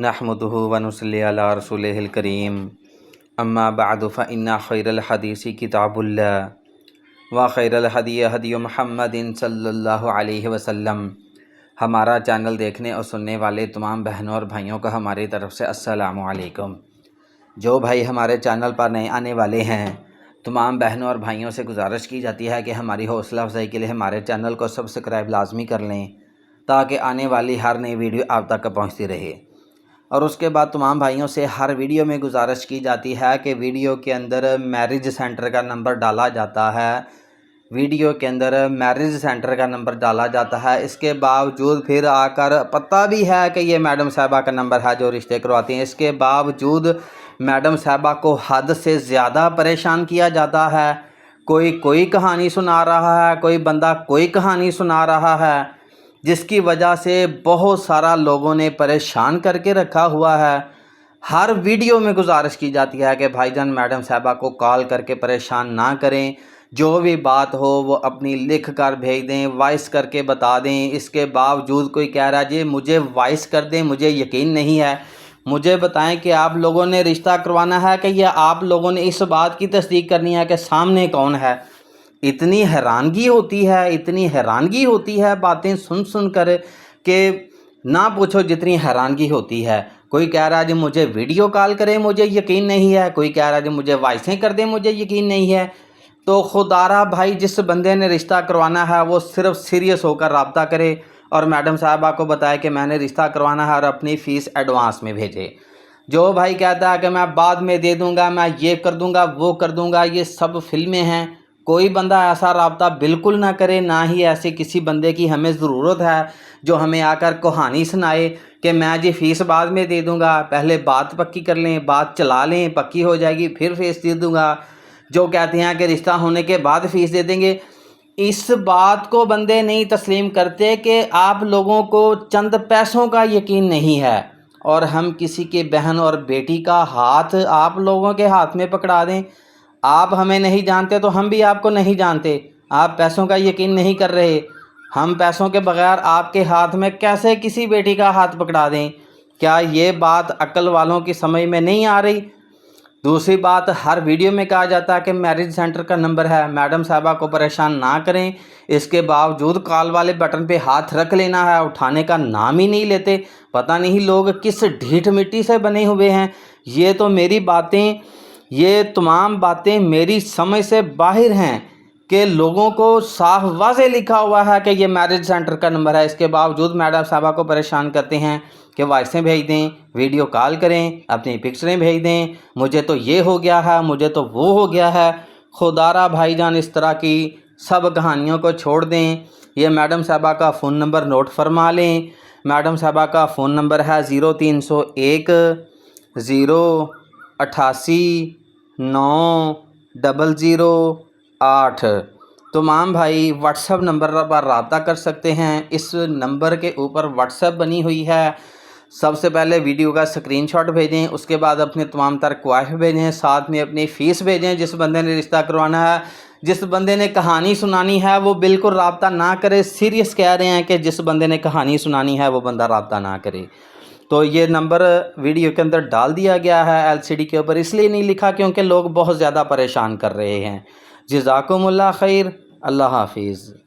نحمدہ ونصلی علی رسولہ الکریم اما بعد فإن خیر الحدیث کتاب اللہ وخیر الہدی ہدی محمد صلی اللہ علیہ وسلم۔ ہمارا چینل دیکھنے اور سننے والے تمام بہنوں اور بھائیوں کا ہماری طرف سے السلام علیکم۔ جو بھائی ہمارے چینل پر نئے آنے والے ہیں تمام بہنوں اور بھائیوں سے گزارش کی جاتی ہے کہ ہماری حوصلہ افزائی کے لیے ہمارے چینل کو سبسکرائب لازمی کر لیں تاکہ آنے والی ہر نئی ویڈیو آپ تک پہنچتی رہے۔ اور اس کے بعد تمام بھائیوں سے ہر ویڈیو میں گزارش کی جاتی ہے کہ ویڈیو کے اندر میرج سینٹر کا نمبر ڈالا جاتا ہے، ویڈیو کے اندر میرج سینٹر کا نمبر ڈالا جاتا ہے، اس کے باوجود پھر آ کر پتہ بھی ہے کہ یہ میڈم صاحبہ کا نمبر ہے جو رشتے کرواتی ہیں، اس کے باوجود میڈم صاحبہ کو حد سے زیادہ پریشان کیا جاتا ہے۔ کوئی کہانی سنا رہا ہے، کوئی بندہ کوئی کہانی سنا رہا ہے، جس کی وجہ سے بہت سارا لوگوں نے پریشان کر کے رکھا ہوا ہے۔ ہر ویڈیو میں گزارش کی جاتی ہے کہ بھائی جان میڈم صاحبہ کو کال کر کے پریشان نہ کریں، جو بھی بات ہو وہ اپنی لکھ کر بھیج دیں، وائس کر کے بتا دیں۔ اس کے باوجود کوئی کہہ رہا ہے جی مجھے وائس کر دیں، مجھے یقین نہیں ہے، مجھے بتائیں کہ آپ لوگوں نے رشتہ کروانا ہے کہ یا آپ لوگوں نے اس بات کی تصدیق کرنی ہے کہ سامنے کون ہے۔ اتنی حیرانگی ہوتی ہے باتیں سن کر کہ نہ پوچھو جتنی حیرانگی ہوتی ہے۔ کوئی کہہ رہا ہے جی مجھے ویڈیو کال کریں مجھے یقین نہیں ہے، کوئی کہہ رہا ہے جی مجھے وائسیں کر دیں مجھے یقین نہیں ہے۔ تو خدا را بھائی جس بندے نے رشتہ کروانا ہے وہ صرف سیریس ہو کر رابطہ کرے اور میڈم صاحبہ کو بتائے کہ میں نے رشتہ کروانا ہے اور اپنی فیس ایڈوانس میں بھیجے۔ جو بھائی کہتا ہے کہ میں بعد میں دے دوں گا، میں یہ کر دوں گا وہ کر دوں گا، یہ سب فلمیں ہیں۔ کوئی بندہ ایسا رابطہ بالکل نہ کرے، نہ ہی ایسے کسی بندے کی ہمیں ضرورت ہے جو ہمیں آ کر کہانی سنائے کہ میں جی فیس بعد میں دے دوں گا، پہلے بات پکی کر لیں، بات چلا لیں، پکی ہو جائے گی پھر فیس دے دوں گا۔ جو کہتے ہیں کہ رشتہ ہونے کے بعد فیس دے دیں گے، اس بات کو بندے نہیں تسلیم کرتے کہ آپ لوگوں کو چند پیسوں کا یقین نہیں ہے اور ہم کسی کے بہن اور بیٹی کا ہاتھ آپ لوگوں کے ہاتھ میں پکڑا دیں۔ آپ ہمیں نہیں جانتے تو ہم بھی آپ کو نہیں جانتے، آپ پیسوں کا یقین نہیں کر رہے، ہم پیسوں کے بغیر آپ کے ہاتھ میں کیسے کسی بیٹی کا ہاتھ پکڑا دیں؟ کیا یہ بات عقل والوں کی سمجھ میں نہیں آ رہی؟ دوسری بات، ہر ویڈیو میں کہا جاتا ہے کہ میرج سینٹر کا نمبر ہے، میڈم صاحبہ کو پریشان نہ کریں، اس کے باوجود کال والے بٹن پہ ہاتھ رکھ لینا ہے، اٹھانے کا نام ہی نہیں لیتے۔ پتہ نہیں لوگ کس ڈھیٹ مٹی سے بنے ہوئے ہیں۔ یہ تمام باتیں میری سمجھ سے باہر ہیں کہ لوگوں کو صاف واضح لکھا ہوا ہے کہ یہ میرج سینٹر کا نمبر ہے، اس کے باوجود میڈم صاحبہ کو پریشان کرتے ہیں کہ وائسیں بھیج دیں، ویڈیو کال کریں، اپنی پکچریں بھیج دیں، مجھے تو یہ ہو گیا ہے، مجھے تو وہ ہو گیا ہے۔ خدا را بھائی جان اس طرح کی سب کہانیوں کو چھوڑ دیں۔ یہ میڈم صاحبہ کا فون نمبر نوٹ فرما لیں۔ میڈم صاحبہ کا فون نمبر ہے 0301 088 90008۔ تمام بھائی واٹس ایپ نمبر پر رابطہ کر سکتے ہیں، اس نمبر کے اوپر واٹس ایپ بنی ہوئی ہے۔ سب سے پہلے ویڈیو کا اسکرین شاٹ بھیجیں، اس کے بعد اپنے تمام تر کوائف بھیجیں، ساتھ میں اپنی فیس بھیجیں۔ جس بندے نے رشتہ کروانا ہے، جس بندے نے کہانی سنانی ہے وہ بالکل رابطہ نہ کرے۔ سیریس کہہ رہے ہیں کہ جس بندے نے کہانی سنانی ہے وہ بندہ رابطہ نہ کرے۔ تو یہ نمبر ویڈیو کے اندر ڈال دیا گیا ہے LCD کے اوپر، اس لیے نہیں لکھا کیونکہ لوگ بہت زیادہ پریشان کر رہے ہیں۔ جزاکم اللہ خیر، اللہ حافظ۔